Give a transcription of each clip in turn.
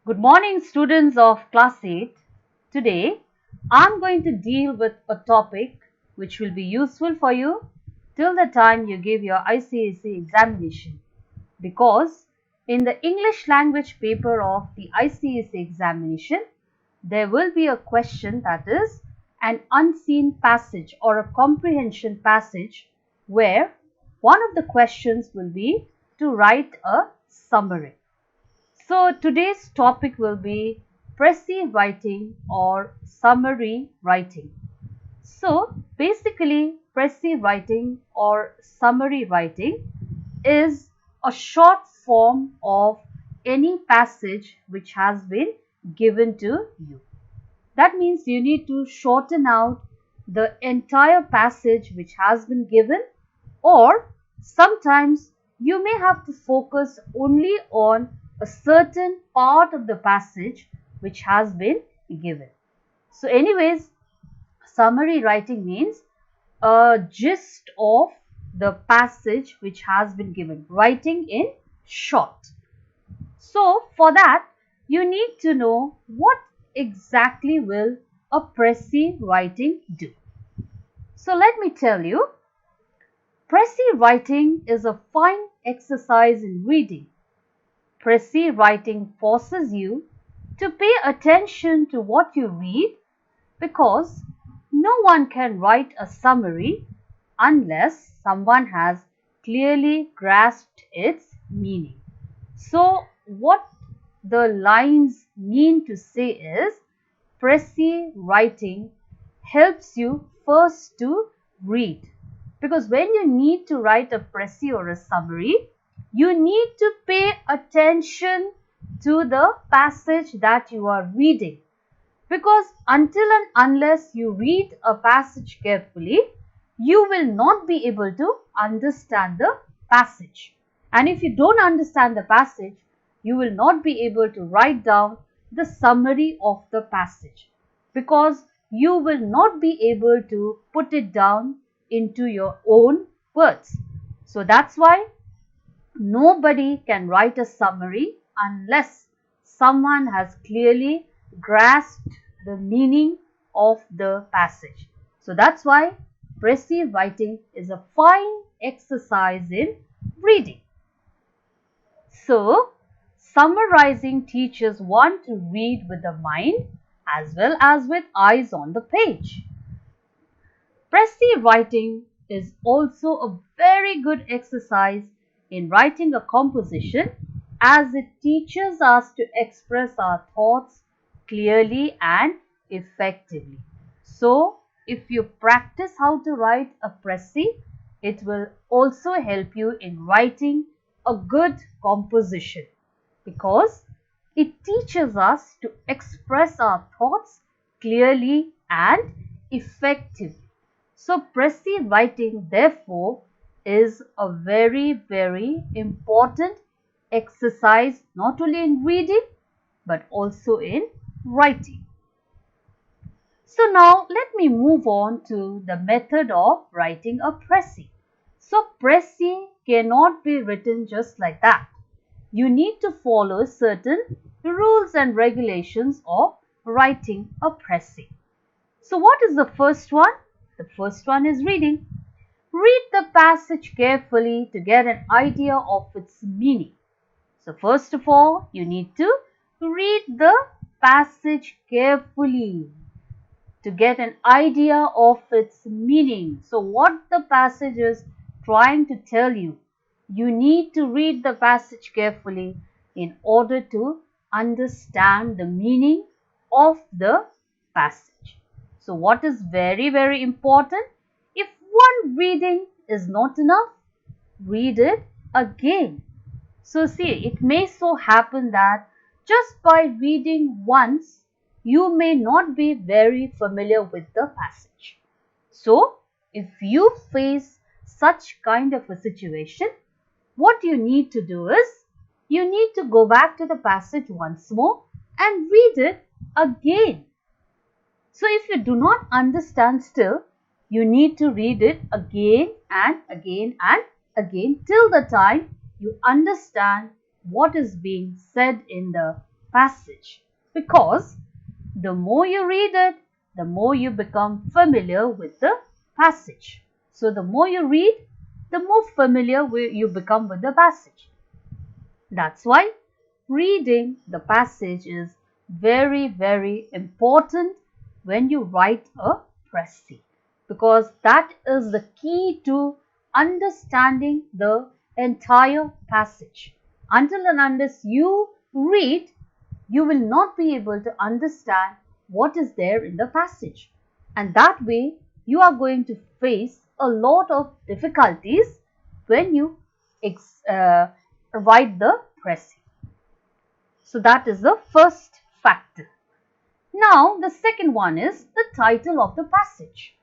Good morning, students of class 8. Today, I'm going to deal with a topic which will be useful for you till the time you give your ICSE examination. Because in the English language paper of the ICSE examination, there will be a question that is an unseen passage or a comprehension passage where one of the questions will be to write a summary. So today's topic will be Precis writing or summary writing. So basically Precis writing or summary writing is a short form of any passage which has been given to you. That means you need to shorten out the entire passage which has been given, or sometimes you may have to focus only on a certain part of the passage which has been given. So anyways, summary writing means a gist of the passage which has been given, writing in short. So for that, you need to know what exactly will a precis writing do. So let me tell you, precis writing is a fine exercise in reading. Precis writing forces you to pay attention to what you read because no one can write a summary unless someone has clearly grasped its meaning. So what the lines mean to say is, precis writing helps you first to read. Because when you need to write a precis or a summary, you need to pay attention to the passage that you are reading. Because until and unless you read a passage carefully, you will not be able to understand the passage. And if you don't understand the passage, you will not be able to write down the summary of the passage. Because you will not be able to put it down into your own words. So that's why nobody can write a summary unless someone has clearly grasped the meaning of the passage. So that's why precis writing is a fine exercise in reading. So, summarizing teaches one to read with the mind as well as with eyes on the page. Precis writing is also a very good exercise in writing a composition as it teaches us to express our thoughts clearly and effectively. So, if you practice how to write a precis, it will also help you in writing a good composition because it teaches us to express our thoughts clearly and effectively. So, precis writing therefore is a very important exercise not only in reading but also in writing. So now let me move on to the method of writing a precis. So precis cannot be written just like that. You need to follow certain rules and regulations of writing a precis. So what is the first one? The first one is reading. Read the passage carefully to get an idea of its meaning. So first of all, you need to read the passage carefully to get an idea of its meaning. So what the passage is trying to tell you, you need to read the passage carefully in order to understand the meaning of the passage. So what is very important? If one reading is not enough, read it again. So see, it may so happen that just by reading once, you may not be very familiar with the passage. So, if you face such kind of a situation, what you need to do is, you need to go back to the passage once more and read it again. So, if you do not understand still, you need to read it again and again and again till the time you understand what is being said in the passage, because the more you read it, the more you become familiar with the passage. So the more you read, the more familiar you become with the passage. That's why reading the passage is very, very important when you write a précis, because that is the key to understanding the entire passage. Until and unless you read, you will not be able to understand what is there in the passage. And that way, you are going to face a lot of difficulties when you write the précis. So that is the first factor. Now the second one is the title of the passage.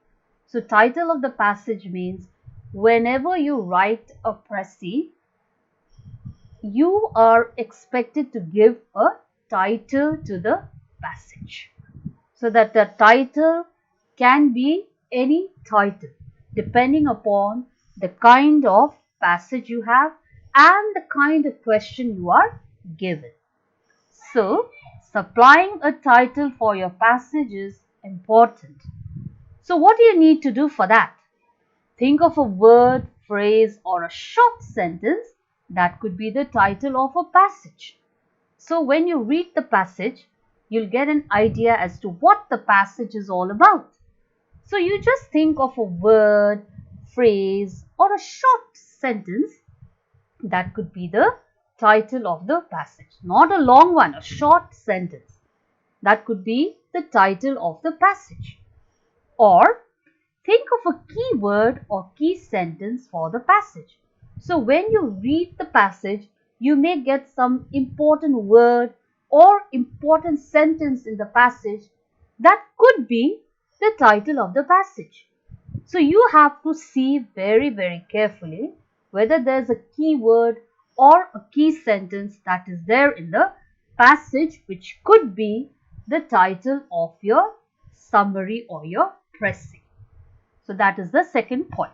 So title of the passage means whenever you write a précis, you are expected to give a title to the passage. So that the title can be any title depending upon the kind of passage you have and the kind of question you are given. So, supplying a title for your passage is important. So, what do you need to do for that? Think of a word, phrase, or a short sentence that could be the title of a passage. So, when you read the passage, you'll get an idea as to what the passage is all about. So, you just think of a word, phrase, or a short sentence that could be the title of the passage. Not a long one, a short sentence. That could be the title of the passage. Or think of a key word or key sentence for the passage. So when you read the passage, you may get some important word or important sentence in the passage that could be the title of the passage. So you have to see very, very carefully whether there's a key word or a key sentence that is there in the passage which could be the title of your summary or your précis. So that is the second point.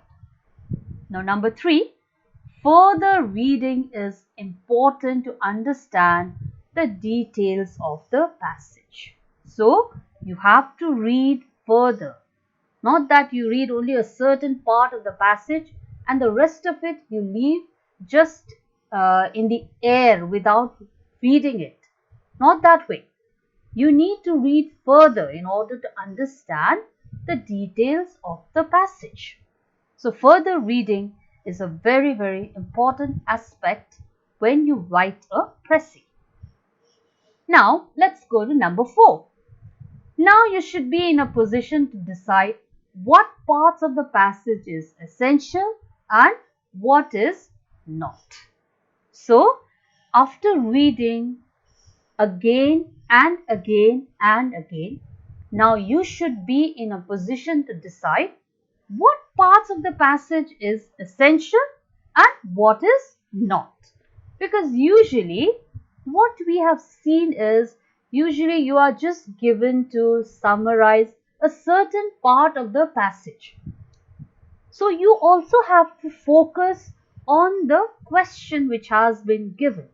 Now number 3, further reading is important to understand the details of the passage. So you have to read further. Not that you read only a certain part of the passage and the rest of it you leave just in the air without reading it. Not that way. You need to read further in order to understand the details of the passage. So further reading is a very, very important aspect when you write a précis. Now let's go to number 4. Now you should be in a position to decide what parts of the passage is essential and what is not. So, after reading again and again and again, now you should be in a position to decide what parts of the passage is essential and what is not. Because usually what we have seen is usually you are just given to summarize a certain part of the passage. So you also have to focus on the question which has been given.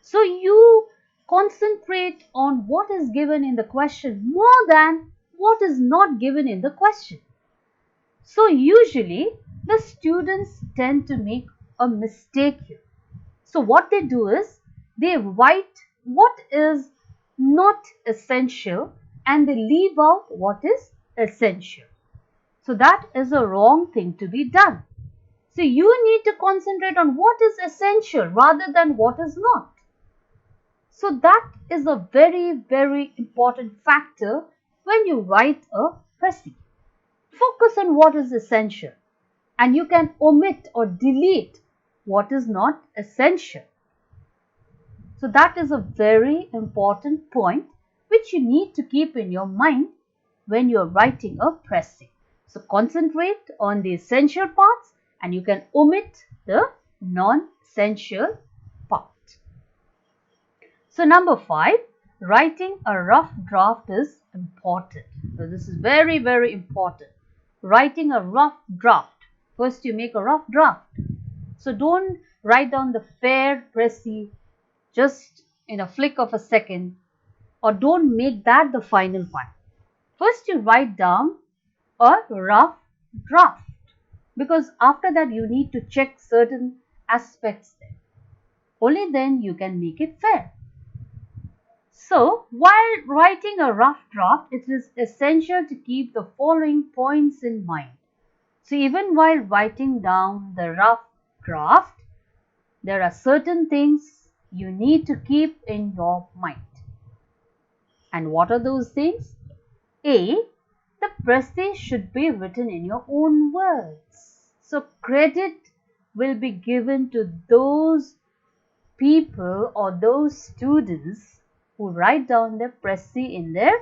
So you concentrate on what is given in the question more than what is not given in the question. So usually the students tend to make a mistake here. So what they do is they write what is not essential and they leave out what is essential. So that is a wrong thing to be done. So you need to concentrate on what is essential rather than what is not. So that is a very, very important factor when you write a précis. Focus on what is essential and you can omit or delete what is not essential. So that is a very important point which you need to keep in your mind when you are writing a précis. So concentrate on the essential parts and you can omit the non-essential part. So number 5, writing a rough draft is important. So this is very, very important. Writing a rough draft. First you make a rough draft. So don't write down the fair précis just in a flick of a second, or don't make that the final one. First you write down a rough draft, because after that you need to check certain aspects there. Only then you can make it fair. So, while writing a rough draft, it is essential to keep the following points in mind. So, even while writing down the rough draft, there are certain things you need to keep in your mind. And what are those things? A. The precis should be written in your own words. So, credit will be given to those people or those students who write down their precis in their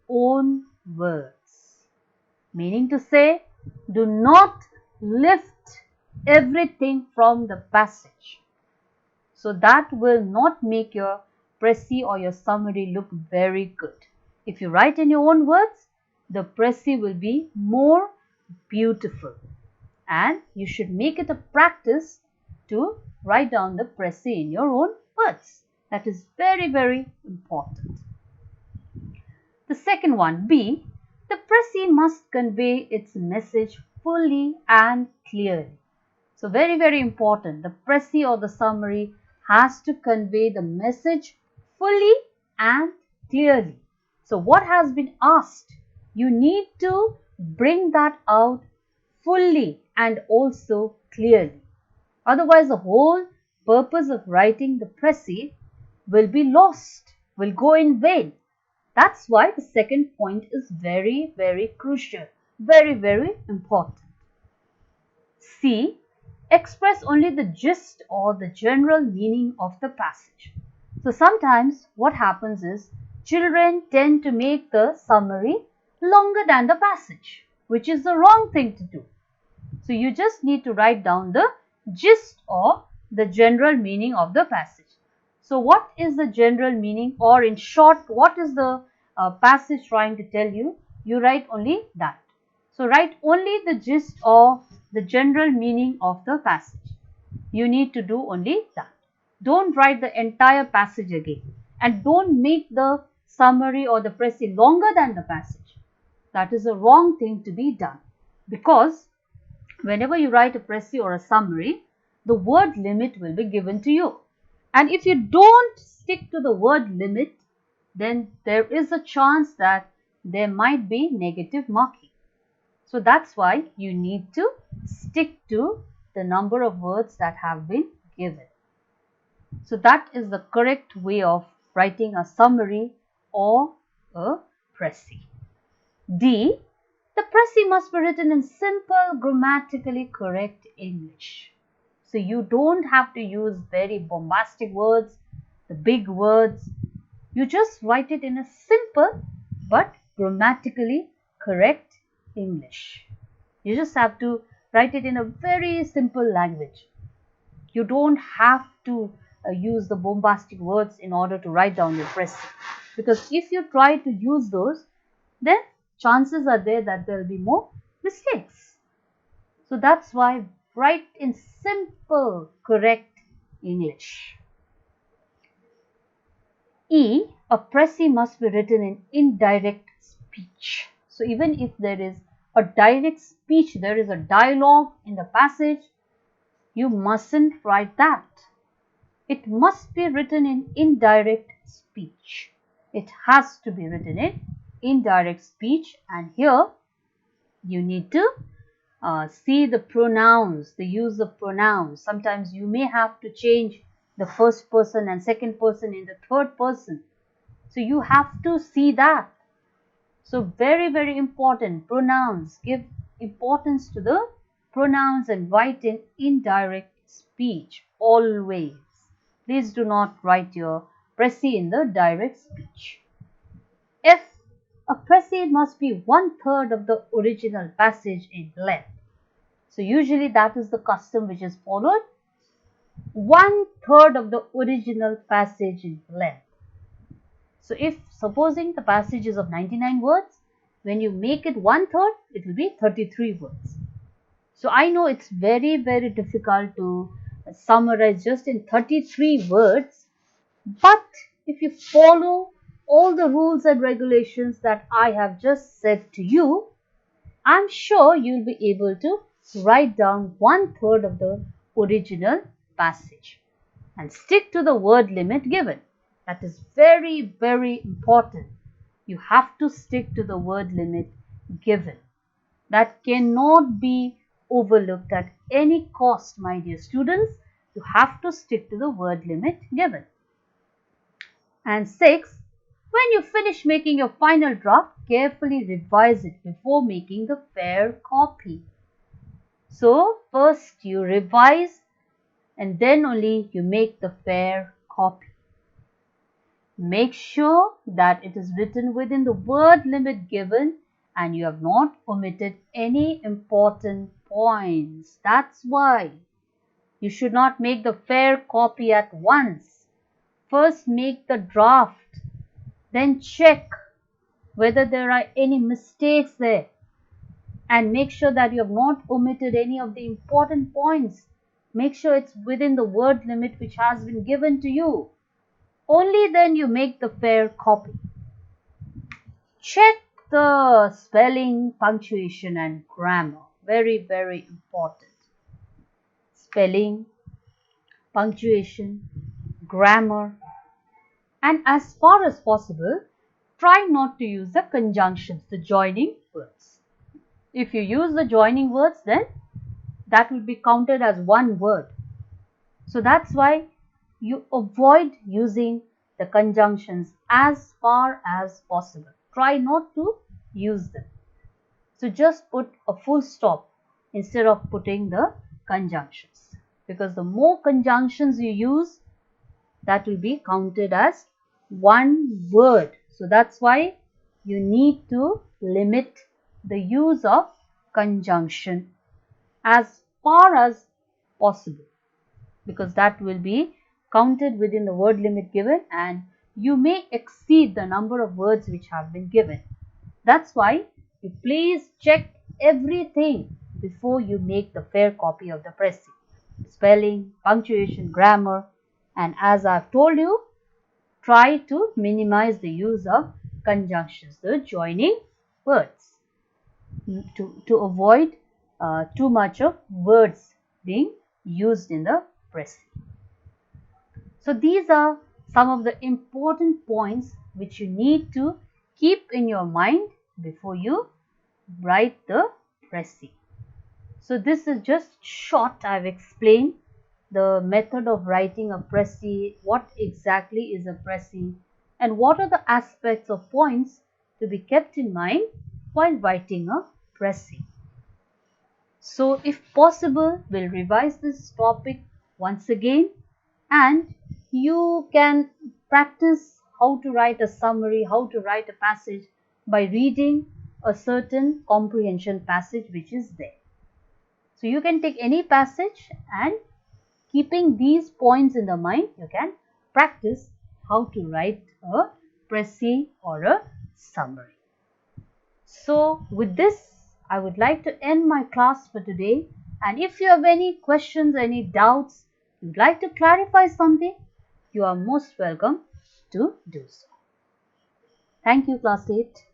own words. Meaning to say, do not lift everything from the passage. So that will not make your precis or your summary look very good. If you write in your own words, the precis will be more beautiful. And you should make it a practice to write down the precis in your own words. That is very, very important. The second one, B, the precis must convey its message fully and clearly. So very, very important. The precis or the summary has to convey the message fully and clearly. So what has been asked, you need to bring that out fully and also clearly. Otherwise, the whole purpose of writing the precis will be lost, will go in vain. That's why the second point is very, very crucial, very, very important. C. Express only the gist or the general meaning of the passage. So sometimes what happens is children tend to make the summary longer than the passage, which is the wrong thing to do. So you just need to write down the gist or the general meaning of the passage. So what is the general meaning, or in short, what is the passage trying to tell you? You write only that. So write only the gist or the general meaning of the passage. You need to do only that. Don't write the entire passage again, and don't make the summary or the precis longer than the passage. That is a wrong thing to be done, because whenever you write a precis or a summary, the word limit will be given to you. And if you don't stick to the word limit, then there is a chance that there might be negative marking. So that's why you need to stick to the number of words that have been given. So that is the correct way of writing a summary or a precis. D. The precis must be written in simple, grammatically correct English. So you don't have to use very bombastic words, the big words. You just write it in a simple but grammatically correct English. You just have to write it in a very simple language. You don't have to use the bombastic words in order to write down your precis. Because if you try to use those, then chances are there that there will be more mistakes. So that's why write in simple, correct English. E. A precis must be written in indirect speech. So even if there is a direct speech, there is a dialogue in the passage, you mustn't write that. It must be written in indirect speech. It has to be written in indirect speech, and here you need to see the pronouns, the use of pronouns. Sometimes you may have to change the first person and second person in the third person. So you have to see that. So very, very important, pronouns. Give importance to the pronouns and write in indirect speech always. Please do not write your precis in the direct speech. F. A precis must be 1/3 of the original passage in length. So usually that is the custom which is followed. 1/3 of the original passage in length. So if supposing the passage is of 99 words, when you make it 1/3, it will be 33 words. So I know it's very, very difficult to summarize just in 33 words, but if you follow all the rules and regulations that I have just said to you, I'm sure you'll be able to write down 1/3 of the original passage and stick to the word limit given. That is very, very important. You have to stick to the word limit given. That cannot be overlooked at any cost, my dear students. You have to stick to the word limit given. And 6, when you finish making your final draft, carefully revise it before making the fair copy. So, first you revise and then only you make the fair copy. Make sure that it is written within the word limit given and you have not omitted any important points. That's why you should not make the fair copy at once. First make the draft, then check whether there are any mistakes there and make sure that you have not omitted any of the important points. Make sure it's within the word limit which has been given to you. Only then you make the fair copy. Check the spelling, punctuation and grammar. Very, very important. Spelling, punctuation, grammar, and as far as possible, try not to use the conjunctions, the joining words. If you use the joining words, then that will be counted as one word. So that's why you avoid using the conjunctions as far as possible. Try not to use them. So just put a full stop instead of putting the conjunctions. Because the more conjunctions you use, that will be counted as one word. So that's why you need to limit the use of conjunction as far as possible, because that will be counted within the word limit given and you may exceed the number of words which have been given. That's why you please check everything before you make the fair copy of the Precis. Spelling, punctuation, grammar, and as I've told you, try to minimize the use of conjunctions, the joining words, to avoid too much of words being used in the Precis. So these are some of the important points which you need to keep in your mind before you write the Precis. So this is just short. I've explained the method of writing a Precis, what exactly is a Precis, and what are the aspects or points to be kept in mind while writing a Precis. So if possible, we'll revise this topic once again and you can practice how to write a summary, how to write a passage by reading a certain comprehension passage which is there. So you can take any passage and keeping these points in the mind, you can practice how to write a Precis or a summary. So with this, I would like to end my class for today. And if you have any questions, any doubts, you'd like to clarify something, you are most welcome to do so. Thank you, class 8.